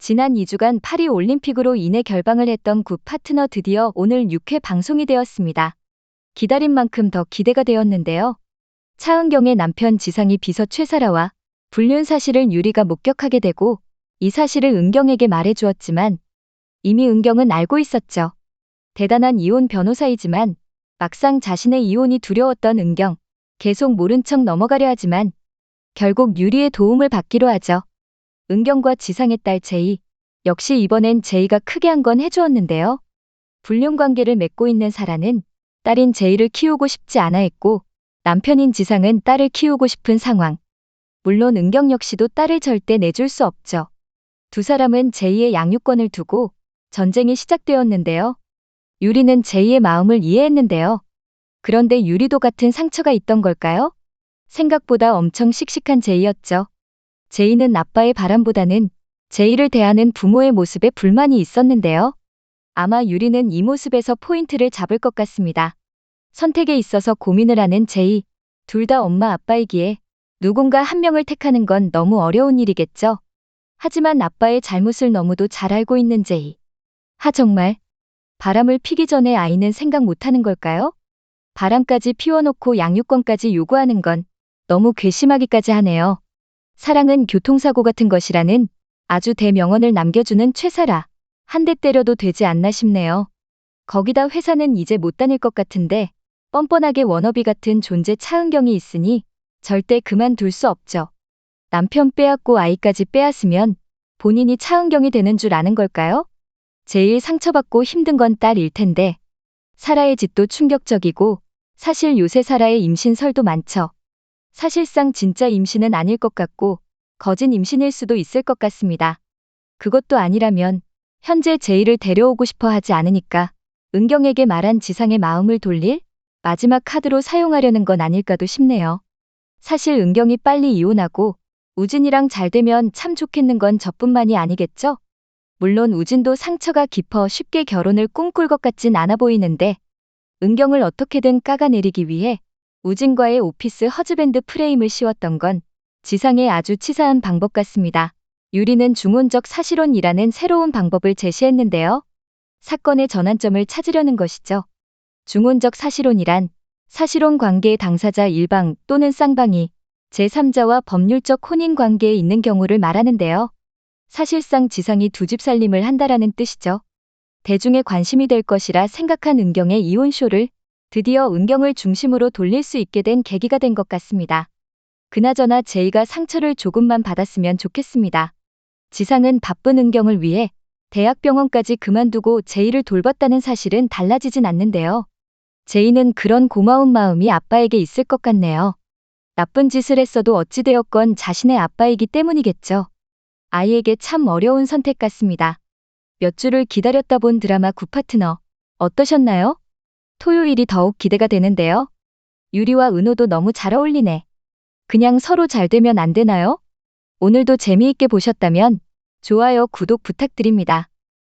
지난 2주간 파리 올림픽으로 인해 결방을 했던 구 파트너 드디어 오늘 6회 방송이 되었습니다. 기다린 만큼 더 기대가 되었는데요. 차은경의 남편 지상이 비서 최사라와 불륜 사실을 유리가 목격하게 되고 이 사실을 은경에게 말해주었지만 이미 은경은 알고 있었죠. 대단한 이혼 변호사이지만 막상 자신의 이혼이 두려웠던 은경, 계속 모른 척 넘어가려 하지만 결국 유리의 도움을 받기로 하죠. 은경과 지상의 딸 제이, 역시 이번엔 제이가 크게 한 건 해주었는데요. 불륜 관계를 맺고 있는 사라는 딸인 제이를 키우고 싶지 않아 했고 남편인 지상은 딸을 키우고 싶은 상황. 물론 은경 역시도 딸을 절대 내줄 수 없죠. 두 사람은 제이의 양육권을 두고 전쟁이 시작되었는데요. 유리는 제이의 마음을 이해했는데요. 그런데 유리도 같은 상처가 있던 걸까요? 생각보다 엄청 씩씩한 제이였죠. 제이는 아빠의 바람보다는 제이를 대하는 부모의 모습에 불만이 있었는데요. 아마 유리는 이 모습에서 포인트를 잡을 것 같습니다. 선택에 있어서 고민을 하는 제이, 둘 다 엄마 아빠이기에 누군가 한 명을 택하는 건 너무 어려운 일이겠죠. 하지만 아빠의 잘못을 너무도 잘 알고 있는 제이. 정말 바람을 피기 전에 아이는 생각 못하는 걸까요? 바람까지 피워놓고 양육권까지 요구하는 건 너무 괘씸하기까지 하네요. 사랑은 교통사고 같은 것이라는 아주 대명언을 남겨주는 최사라. 한 대 때려도 되지 않나 싶네요. 거기다 회사는 이제 못 다닐 것 같은데 뻔뻔하게 워너비 같은 존재 차은경이 있으니 절대 그만둘 수 없죠. 남편 빼앗고 아이까지 빼앗으면 본인이 차은경이 되는 줄 아는 걸까요? 제일 상처받고 힘든 건 딸일 텐데 사라의 짓도 충격적이고 사실 요새 사라의 임신설도 많죠. 사실상 진짜 임신은 아닐 것 같고 거짓 임신일 수도 있을 것 같습니다. 그것도 아니라면 현재 제이를 데려오고 싶어 하지 않으니까 은경에게 말한 지상의 마음을 돌릴 마지막 카드로 사용하려는 건 아닐까도 싶네요. 사실 은경이 빨리 이혼하고 우진이랑 잘 되면 참 좋겠는 건 저뿐만이 아니겠죠? 물론 우진도 상처가 깊어 쉽게 결혼을 꿈꿀 것 같진 않아 보이는데 은경을 어떻게든 깎아내리기 위해 우진과의 오피스 허즈밴드 프레임을 씌웠던 건 지상의 아주 치사한 방법 같습니다. 유리는 중혼적 사실혼이라는 새로운 방법을 제시했는데요. 사건의 전환점을 찾으려는 것이죠. 중혼적 사실혼이란 사실혼 관계의 당사자 일방 또는 쌍방이 제3자와 법률적 혼인 관계에 있는 경우를 말하는데요. 사실상 지상이 두 집 살림을 한다라는 뜻이죠. 대중의 관심이 될 것이라 생각한 은경의 이혼쇼를 드디어 은경을 중심으로 돌릴 수 있게 된 계기가 된 것 같습니다. 그나저나 제이가 상처를 조금만 받았으면 좋겠습니다. 지상은 바쁜 은경을 위해 대학병원까지 그만두고 제이를 돌봤다는 사실은 달라지진 않는데요. 제이는 그런 고마운 마음이 아빠에게 있을 것 같네요. 나쁜 짓을 했어도 어찌되었건 자신의 아빠이기 때문이겠죠. 아이에게 참 어려운 선택 같습니다. 몇 주를 기다렸다 본 드라마 구 파트너 어떠셨나요? 토요일이 더욱 기대가 되는데요. 유리와 은호도 너무 잘 어울리네. 그냥 서로 잘 되면 안 되나요? 오늘도 재미있게 보셨다면 좋아요, 구독 부탁드립니다.